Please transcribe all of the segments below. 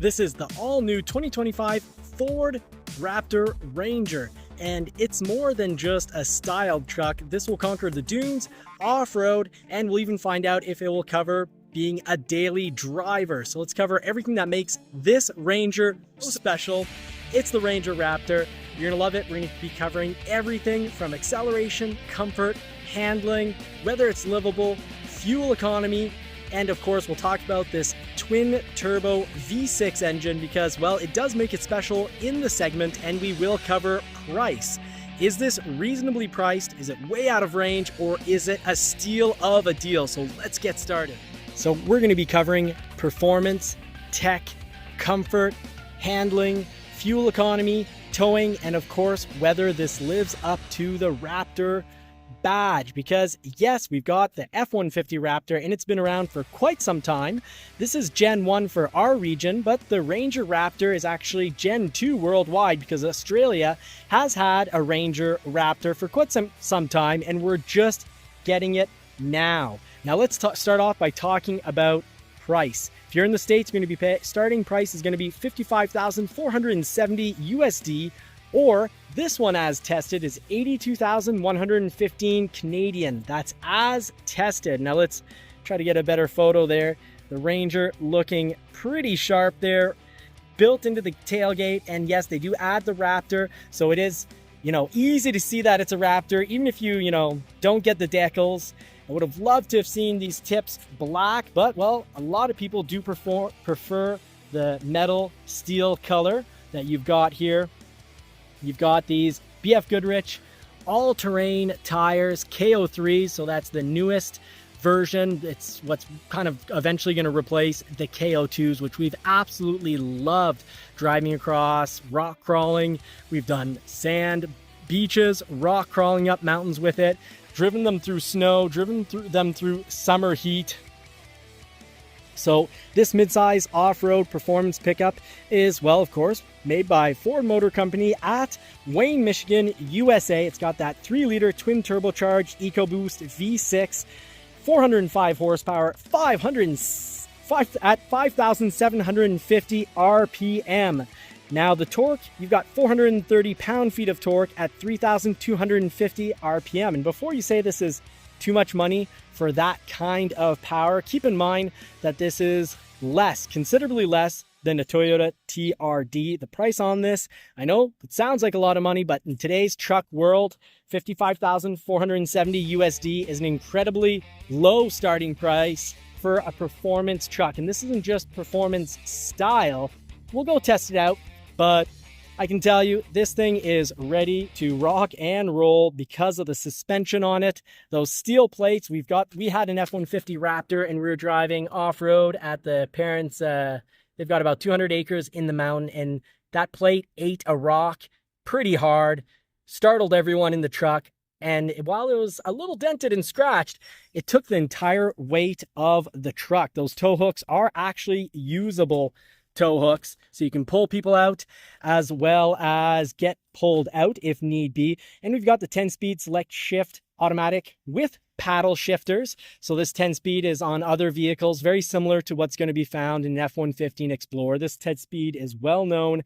This is the all-new 2025 Ford Raptor Ranger, and it's more than just a styled truck. This will conquer the dunes, off-road, and we'll even find out if it will cover being a daily driver. So let's cover everything that makes this Ranger so special. It's the Ranger Raptor. You're gonna love it. We're gonna be covering everything from acceleration, comfort, handling, whether it's livable, fuel economy, and of course, we'll talk about this twin turbo V6 engine because, well, it does make it special in the segment, and we will cover price. Is this reasonably priced? Is it way out of range, or is it a steal of a deal? So let's get started. So we're going to be covering performance, tech, comfort, handling, fuel economy, towing, and of course, whether this lives up to the Raptor badge, because yes, we've got the F-150 Raptor and it's been around for quite some time. This is Gen 1 for our region, but the Ranger Raptor is actually Gen 2 worldwide because Australia has had a Ranger Raptor for quite some time, and we're just getting it now. Now let's start off by talking about price. If you're in the States, you're going to be starting price is going to be $55,470 USD, or this one as tested is 82,115 Canadian. That's as tested. Now let's try to get a better photo there. The Ranger looking pretty sharp there, built into the tailgate. And yes, they do add the Raptor. So it is, easy to see that it's a Raptor, even if you, don't get the decals. I would have loved to have seen these tips black, but well, a lot of people do prefer the metal steel color that you've got here. You've got these BF Goodrich all-terrain tires, KO3, so that's the newest version. It's what's kind of eventually going to replace the KO2s, which we've absolutely loved driving across, rock crawling. We've done sand, beaches, rock crawling up mountains with it, driven them through snow, driven them through summer heat. So this midsize off-road performance pickup is, well, of course, made by Ford Motor Company at Wayne, Michigan, USA. It's got that 3-liter twin turbocharged EcoBoost V6, 405 horsepower, at 5,750 RPM. Now the torque, you've got 430 pound-feet of torque at 3,250 RPM. And before you say this is too much money for that kind of power, keep in mind that this is considerably less than a Toyota TRD. The price on this, I know it sounds like a lot of money, but in today's truck world, $55,470 USD is an incredibly low starting price for a performance truck. And this isn't just performance style. We'll go test it out, but I can tell you this thing is ready to rock and roll because of the suspension on it. Those steel plates, we had an F-150 Raptor and we were driving off-road at the parents' they've got about 200 acres in the mountain, and that plate ate a rock pretty hard, startled everyone in the truck. And while it was a little dented and scratched, it took the entire weight of the truck. Those tow hooks are actually usable tow hooks, so you can pull people out as well as get pulled out if need be. And we've got the 10-speed select shift automatic with paddle shifters. So this 10-speed is on other vehicles, very similar to what's going to be found in an F-150 Explorer. This 10-speed is well known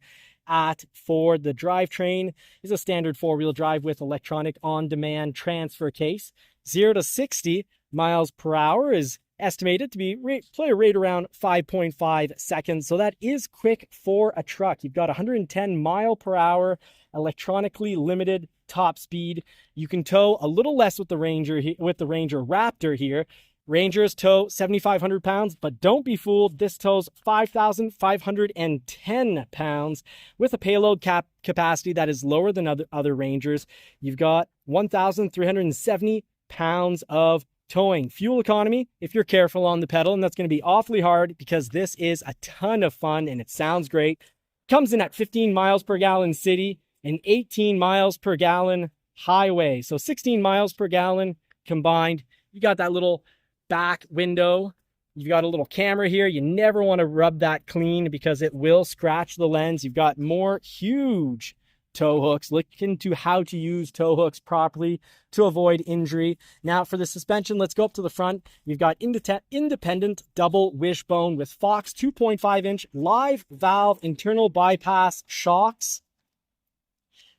at Ford. The drivetrain is a standard 4-wheel drive with electronic on-demand transfer case. 0 to 60 miles per hour is estimated to be play rate around 5.5 seconds. So that is quick for a truck. You've got 110 mile per hour electronically limited top speed. You can tow a little less with the Ranger Raptor here. Rangers tow 7,500 pounds, but don't be fooled. This tows 5,510 pounds with a payload capacity that is lower than other Rangers. You've got 1,370 pounds of towing. Fuel economy, if you're careful on the pedal, and that's going to be awfully hard because this is a ton of fun and it sounds great. Comes in at 15 miles per gallon city and 18 miles per gallon highway. So 16 miles per gallon combined. You got that little back window. You've got a little camera here. You never want to rub that clean because it will scratch the lens. You've got more huge tow hooks. Look into how to use tow hooks properly to avoid injury. Now for the suspension, let's go up to the front. You've got independent double wishbone with Fox 2.5-inch live valve internal bypass shocks.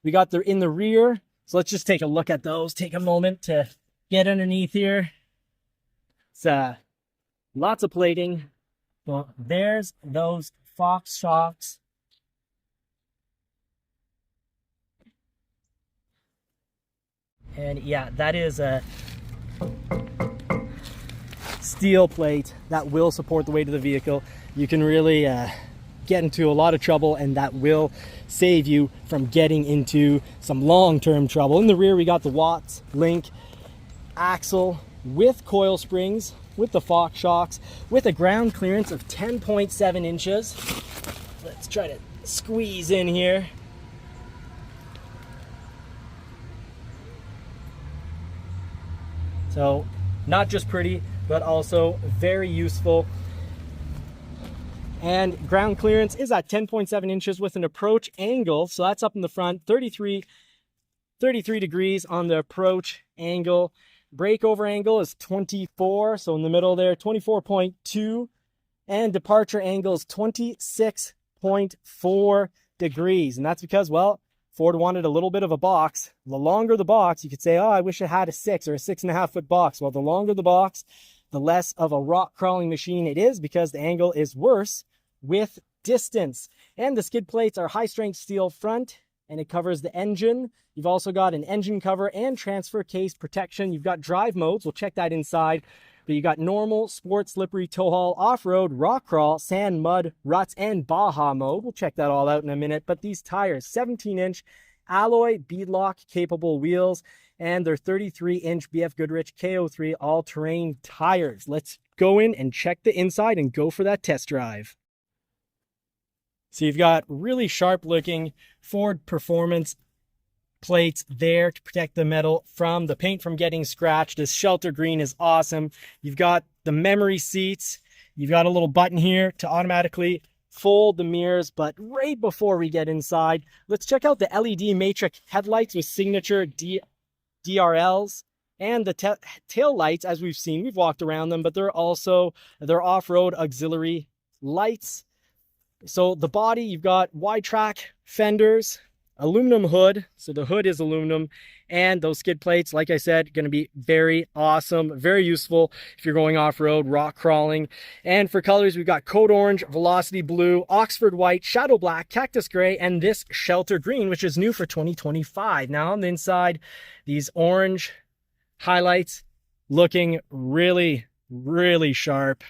We got in the rear. So let's just take a look at those. Take a moment to get underneath here. It's lots of plating. Well, there's those Fox shocks. And yeah, that is a steel plate that will support the weight of the vehicle. You can really get into a lot of trouble, and that will save you from getting into some long-term trouble. In the rear, we got the Watts Link axle with coil springs, with the Fox shocks, with a ground clearance of 10.7 inches. Let's try to squeeze in here. So not just pretty, but also very useful. And ground clearance is at 10.7 inches with an approach angle. So that's up in the front, 33 degrees on the approach angle. Breakover angle is 24. So in the middle there, 24.2. And departure angle is 26.4 degrees. And that's because, well, Ford wanted a little bit of a box. The longer the box, you could say, oh, I wish it had a 6 or a 6.5 foot box. Well, the longer the box, the less of a rock crawling machine it is, because the angle is worse with distance. And the skid plates are high strength steel front, and it covers the engine. You've also got an engine cover and transfer case protection. You've got drive modes. We'll check that inside. But you got normal, sport, slippery, tow haul, off-road, rock crawl, sand, mud, ruts, and Baja mode. We'll check that all out in a minute. But these tires, 17-inch alloy beadlock capable wheels, and they're 33-inch BF Goodrich KO3 all-terrain tires. Let's go in and check the inside and go for that test drive. So you've got really sharp-looking Ford Performance plates there to protect the metal from the paint from getting scratched. This shelter green is awesome. You've got the memory seats. You've got a little button here to automatically fold the mirrors. But right before we get inside, let's check out the LED matrix headlights with signature DRLs. And the tail lights, as we've seen, we've walked around them, but they're off-road auxiliary lights. So the body, you've got wide track fenders, aluminum hood, so the hood is aluminum, and those skid plates, like I said, going to be very awesome, very useful if you're going off-road, rock crawling. And for colors, we've got Code Orange, Velocity Blue, Oxford White, Shadow Black, Cactus Gray, and this Shelter Green, which is new for 2025. Now on the inside, these orange highlights looking really, really sharp.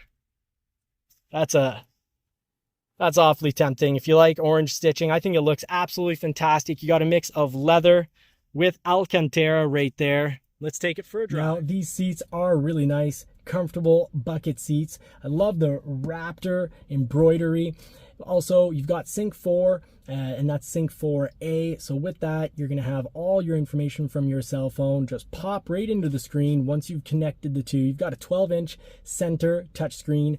That's awfully tempting. If you like orange stitching, I think it looks absolutely fantastic. You got a mix of leather with Alcantara right there. Let's take it for a drive. Now, these seats are really nice, comfortable bucket seats. I love the Raptor embroidery. Also, you've got Sync 4, and that's Sync 4A. So with that, you're going to have all your information from your cell phone just pop right into the screen once you've connected the two. You've got a 12-inch center touchscreen.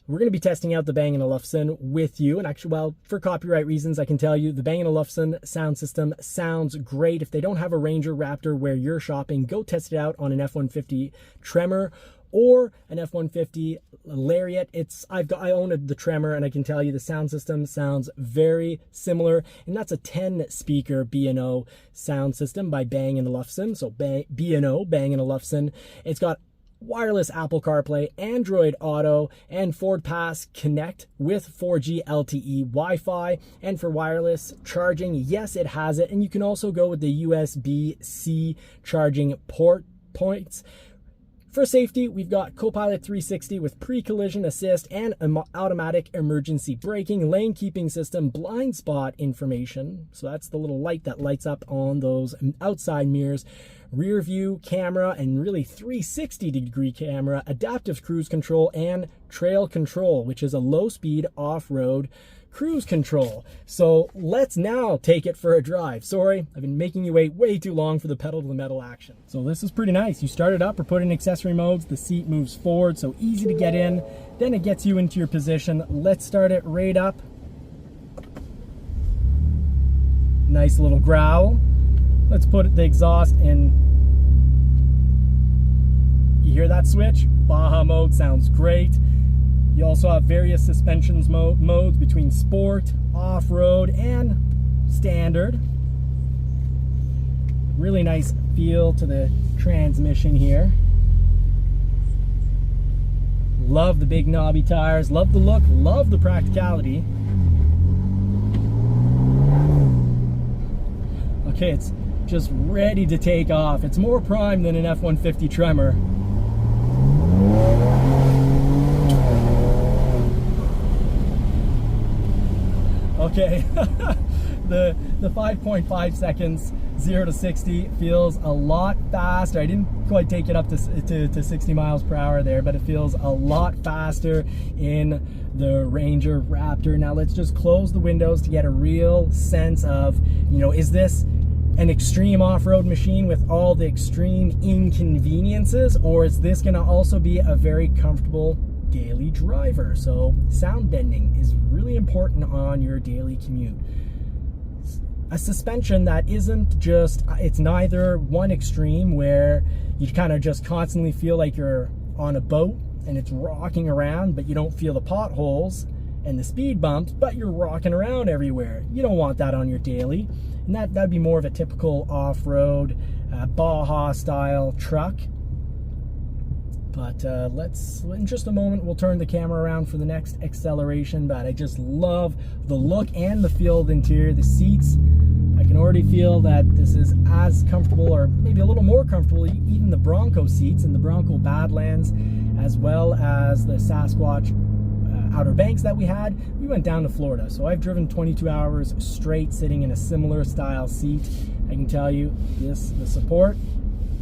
We're going to be testing out the Bang & Olufsen with you. And actually, well, for copyright reasons, I can tell you the Bang & Olufsen sound system sounds great. If they don't have a Ranger Raptor where you're shopping, go test it out on an F-150 Tremor or an F-150 Lariat. I own the Tremor, and I can tell you the sound system sounds very similar. And that's a 10-speaker B&O sound system by Bang & Olufsen. So B&O, Bang & Olufsen. It's got wireless Apple CarPlay, Android Auto, and Ford Pass Connect with 4G LTE Wi-Fi. And for wireless charging, yes, it has it. And you can also go with the USB-C charging points. For safety, we've got Copilot 360 with pre-collision assist and automatic emergency braking, lane keeping system, blind spot information. So that's the little light that lights up on those outside mirrors. Rear view camera and really 360-degree camera, adaptive cruise control, and trail control, which is a low-speed off-road cruise control. So let's now take it for a drive. Sorry, I've been making you wait way too long for the pedal to the metal action. So this is pretty nice. You start it up or put in accessory modes, the seat moves forward, so easy to get in. Then it gets you into your position. Let's start it right up. Nice little growl. Let's put the exhaust in. You hear that switch? Baja mode sounds great. You also have various suspensions modes between sport, off-road, and standard. Really nice feel to the transmission here. Love the big knobby tires, love the look, love the practicality. Okay, it's just ready to take off. It's more prime than an F-150 Tremor. Okay, the 5.5 seconds 0 to 60 feels a lot faster. I didn't quite take it up to 60 miles per hour there, but it feels a lot faster in the Ranger Raptor. Now let's just close the windows to get a real sense of, you know, is this an extreme off-road machine with all the extreme inconveniences, or is this going to also be a very comfortable daily driver? So sound deadening is really important on your daily commute. A suspension that isn't just, it's neither one extreme where you kind of just constantly feel like you're on a boat and it's rocking around, but you don't feel the potholes and the speed bumps, but you're rocking around everywhere. You don't want that on your daily. And that'd be more of a typical off-road Baja style truck. But let's, in just a moment, we'll turn the camera around for the next acceleration. But I just love the look and the feel of the interior. The seats, I can already feel that this is as comfortable, or maybe a little more comfortable, even the Bronco seats in the Bronco Badlands, as well as the Sasquatch Outer Banks that we had. We went down to Florida, so I've driven 22 hours straight sitting in a similar style seat. I can tell you the support,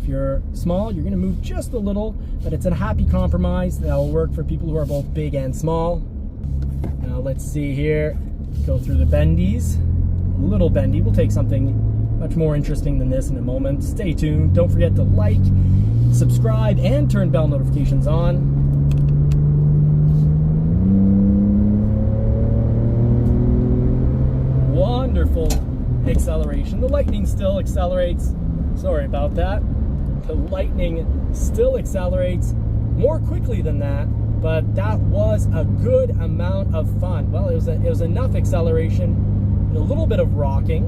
if you're small, you're going to move just a little, but it's a happy compromise that will work for people who are both big and small. Now let's see here, go through the bendies. A little bendy. We'll take something much more interesting than this in a moment. Stay tuned. Don't forget to like, subscribe, and turn bell notifications on. Wonderful acceleration. The Lightning still accelerates. Sorry about that. The Lightning still accelerates more quickly than that, but that was a good amount of fun. Well, it was enough acceleration, a little bit of rocking,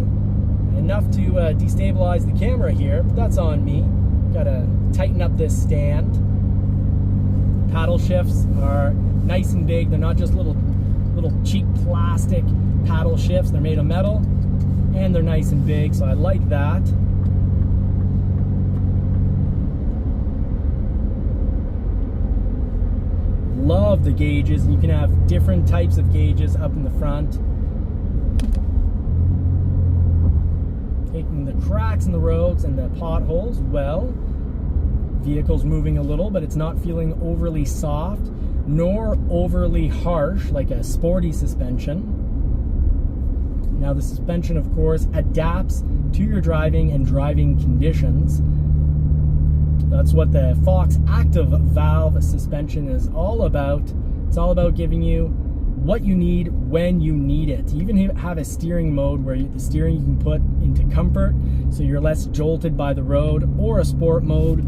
enough to destabilize the camera here, but that's on me. Gotta tighten up this stand. Paddle shifts are nice and big. They're not just little cheap plastic paddle shifts. They're made of metal and they're nice and big, so I like that. Love the gauges. You can have different types of gauges up in the front. Taking the cracks in the roads and the potholes well. Vehicle's moving a little, but it's not feeling overly soft nor overly harsh like a sporty suspension. Now the suspension, of course, adapts to your driving and driving conditions. That's what the Fox Active Valve suspension is all about. It's all about giving you what you need when you need it. You even have a steering mode where the steering you can put into comfort so you're less jolted by the road, or a sport mode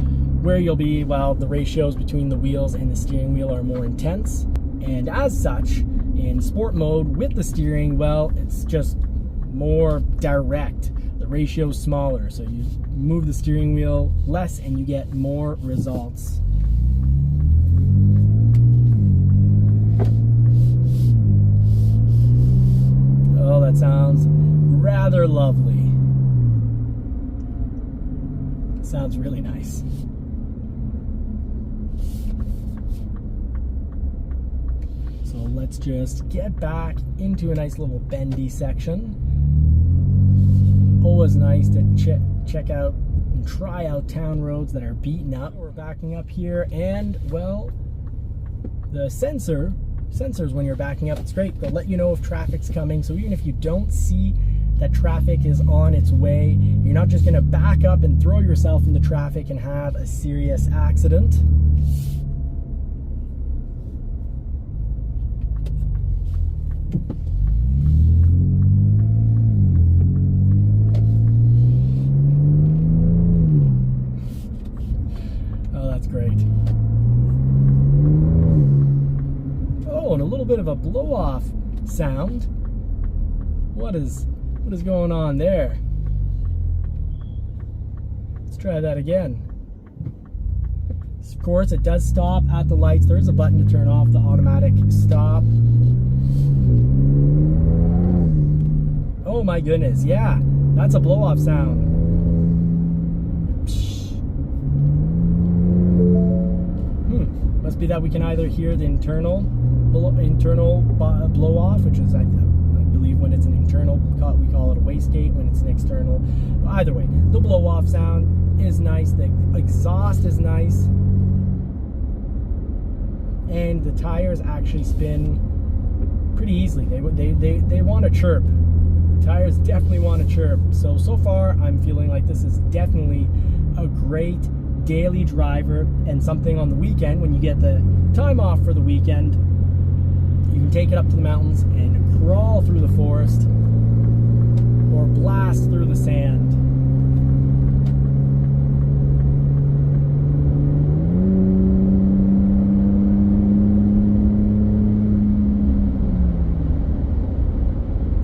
where you'll be, well, the ratios between the wheels and the steering wheel are more intense. And as such, in sport mode with the steering, well, it's just more direct. The ratio's smaller, so you move the steering wheel less and you get more results. Oh, that sounds rather lovely. Sounds really nice. So let's just get back into a nice little bendy section. Always nice to check out and try out town roads that are beaten up. We're backing up here, and well, the sensors when you're backing up, it's great. They'll let you know if traffic's coming, so even if you don't see that traffic is on its way, you're not just going to back up and throw yourself into traffic and have a serious accident. blow-off sound. What is going on there? Let's try that again. Of course, it does stop at the lights. There is a button to turn off the automatic stop. Oh my goodness, yeah, that's a blow-off sound. Must be that we can either hear the internal blow-off, which is, I believe, when it's an internal, we call it a wastegate. When it's an external, either way, the blow-off sound is nice. The exhaust is nice, and the tires actually spin pretty easily. They want to chirp. The tires definitely want to chirp. So far, I'm feeling like this is definitely a great daily driver, and something on the weekend when you get the time off for the weekend, you can take it up to the mountains and crawl through the forest or blast through the sand.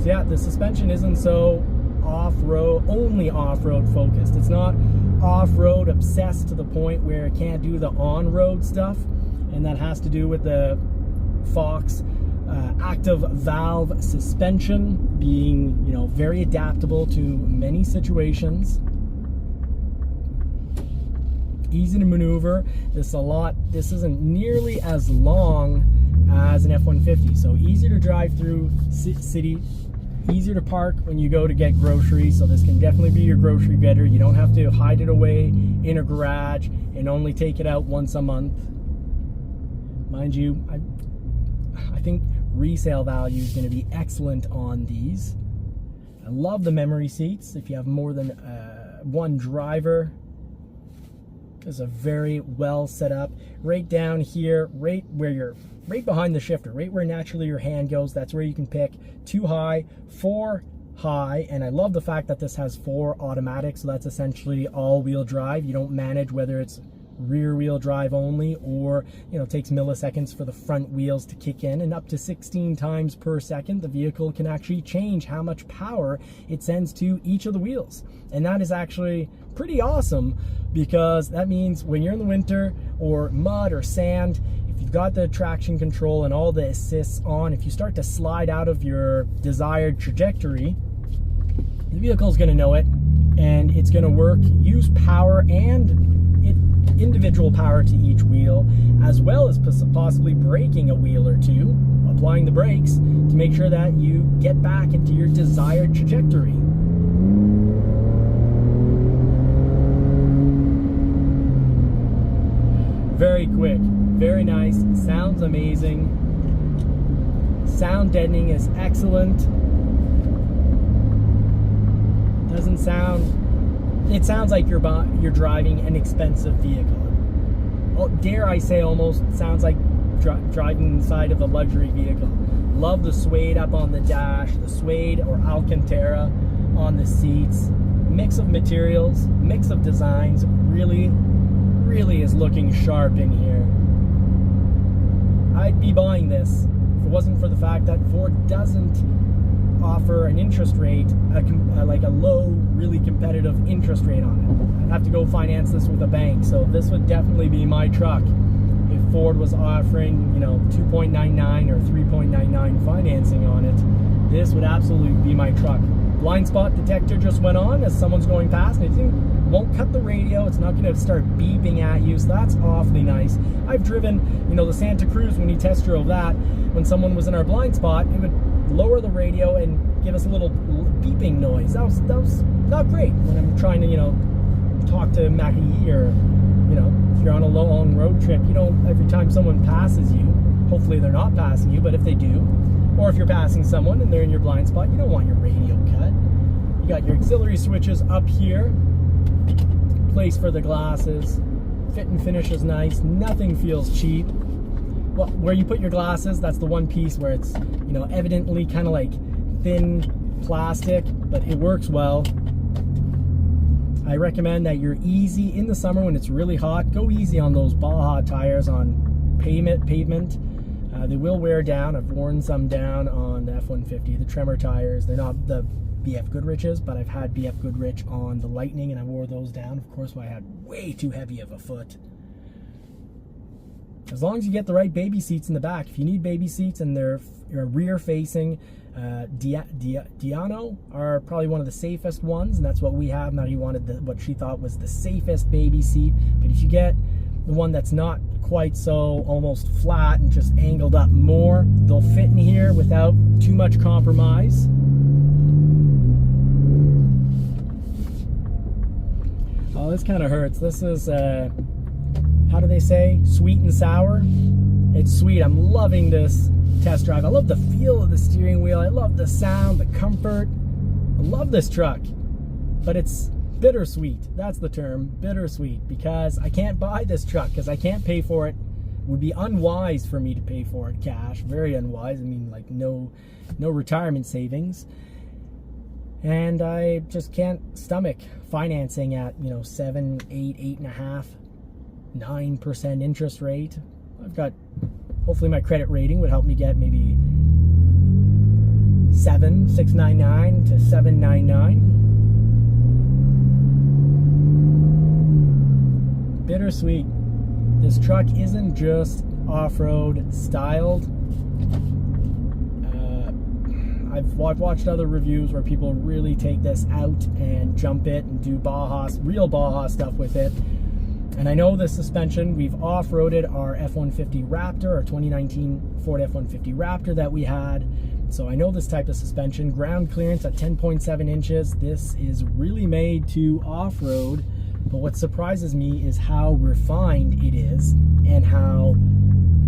So yeah, the suspension isn't so only off-road focused. It's not off-road obsessed to the point where it can't do the on-road stuff, and that has to do with the Fox active valve suspension being, very adaptable to many situations. Easy to maneuver. This isn't nearly as long as an F-150, so easier to drive through city. Easier to park when you go to get groceries, so this can definitely be your grocery getter. You don't have to hide it away in a garage and only take it out once a month. Mind you, I think resale value is going to be excellent on these. I love the memory seats. If you have more than one driver, it's a very well set up. Right down here, right behind the shifter, right where naturally your hand goes, that's where you can pick 2 high, 4 high, and I love the fact that this has 4 automatic, so that's essentially all-wheel drive. You don't manage whether it's rear-wheel drive only, or it takes milliseconds for the front wheels to kick in, and up to 16 times per second the vehicle can actually change how much power it sends to each of the wheels. And that is actually pretty awesome, because that means when you're in the winter or mud or sand, if you've got the traction control and all the assists on, if you start to slide out of your desired trajectory, the vehicle is going to know it, and it's going to use power and individual power to each wheel, as well as possibly braking a wheel or two, applying the brakes to make sure that you get back into your desired trajectory. Very quick, very nice, sounds amazing. Sound deadening is excellent. It sounds like you're driving an expensive vehicle. Oh, dare I say, almost sounds like driving inside of a luxury vehicle. Love the suede up on the dash, the suede or Alcantara on the seats. Mix of materials, mix of designs, really is looking sharp in here. I'd be buying this if it wasn't for the fact that Ford doesn't offer an interest rate, like a low, really competitive interest rate on it. I'd have to go finance this with a bank, so this would definitely be my truck. If Ford was offering, 2.99 or 3.99 financing on it, this would absolutely be my truck. Blind spot detector just went on as someone's going past, and it won't cut the radio. It's not going to start beeping at you, so that's awfully nice. I've driven, the Santa Cruz, when he test drove that, when someone was in our blind spot, it would lower the radio and give us a little beeping noise. That was not great when I'm trying to, talk to Mackie, or, if you're on a long road trip, every time someone passes you, hopefully they're not passing you, but if they do, or if you're passing someone and they're in your blind spot, you don't want your radio cut. You got your auxiliary switches up here, place for the glasses, fit and finish is nice, nothing feels cheap. Well, where you put your glasses, that's the one piece where it's, evidently kind of like thin plastic, but it works well. I recommend that you're easy in the summer when it's really hot. Go easy on those Baja tires on pavement. They will wear down. I've worn some down on the F-150, the Tremor tires. They're not the BF Goodrich's, but I've had BF Goodrich on the Lightning, and I wore those down. Of course, I had way too heavy of a foot. As long as you get the right baby seats in the back. If you need baby seats and they're rear-facing, Diano are probably one of the safest ones, and that's what we have. Maddie wanted what she thought was the safest baby seat, but if you get the one that's not quite so almost flat and just angled up more, they'll fit in here without too much compromise. Oh, this kind of hurts. This is how do they say, sweet and sour? It's sweet. I'm loving this test drive. I love the feel of the steering wheel. I love the sound, the comfort. I love this truck, but it's bittersweet. That's the term, bittersweet, because I can't buy this truck because I can't pay for it. It would be unwise for me to pay for it cash. Very unwise. I mean, like no retirement savings. And I just can't stomach financing at, 7, 8, 8.5, 9% interest rate. I've got, hopefully my credit rating would help me get maybe 699 to 799. Bittersweet. This truck isn't just off-road styled. I've watched other reviews where people really take this out and jump it and do real Baja stuff with it. And I know the suspension, we've off-roaded our F-150 Raptor, our 2019 Ford F-150 Raptor that we had. So I know this type of suspension. Ground clearance at 10.7 inches. This is really made to off-road. But what surprises me is how refined it is and how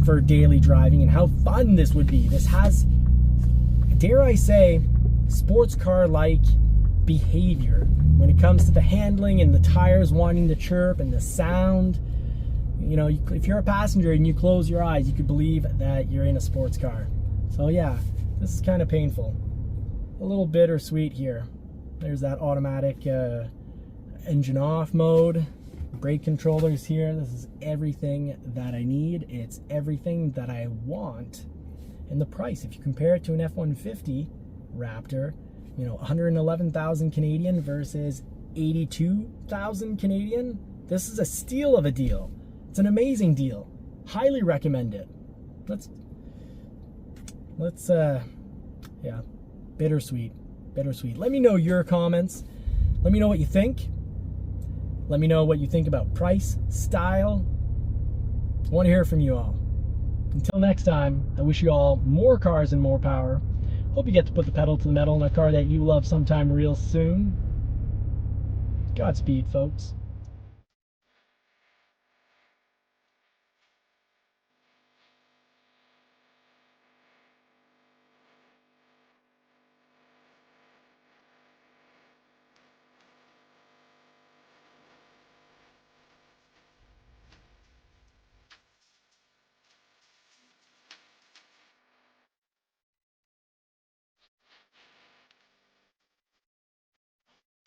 for daily driving and how fun this would be. This has, dare I say, sports car-like behavior when it comes to the handling and the tires wanting to chirp and the sound. If you're a passenger and you close your eyes, you could believe that you're in a sports car. So yeah, this is kind of painful. A little bittersweet here. There's that automatic engine off mode. Brake controllers here. This is everything that I need. It's everything that I want. And the price, if you compare it to an F-150 Raptor, 111,000 Canadian versus 82,000 Canadian, this is a steal of a deal. It's an amazing deal. Highly recommend it. Yeah, bittersweet. Let me know your comments. Let me know what you think. Let me know what you think about price, style. I want to hear from you all. Until next time, I wish you all more cars and more power. Hope you get to put the pedal to the metal in a car that you love sometime real soon. Godspeed, folks.